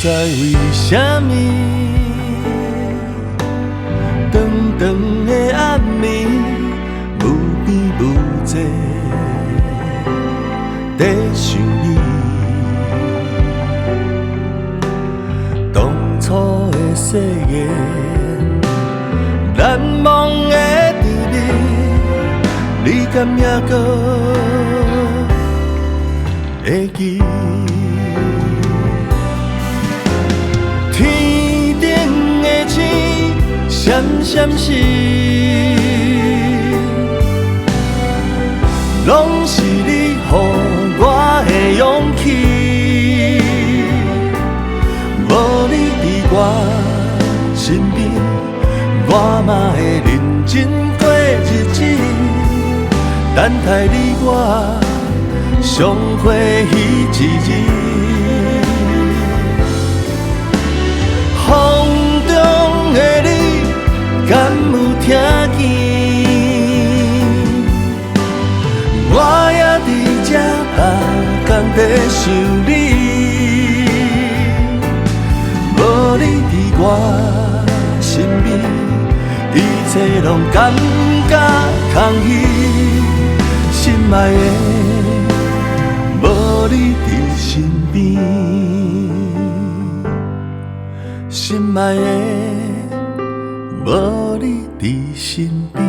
知为什么，长长的暗暝，无边无际，在想你。当初的誓言，难忘的甜蜜，你敢还阁会记？天顶的星闪闪烁，拢是你予我的勇气。无你伫我身边，我嘛会认真过日子，等待你我相会彼一日。风中的你，敢有听见？我也伫这白工在想你，无你伫我身边，一切拢感觉空虚，心爱的，无你伫身边。心爱的，无你伫身边。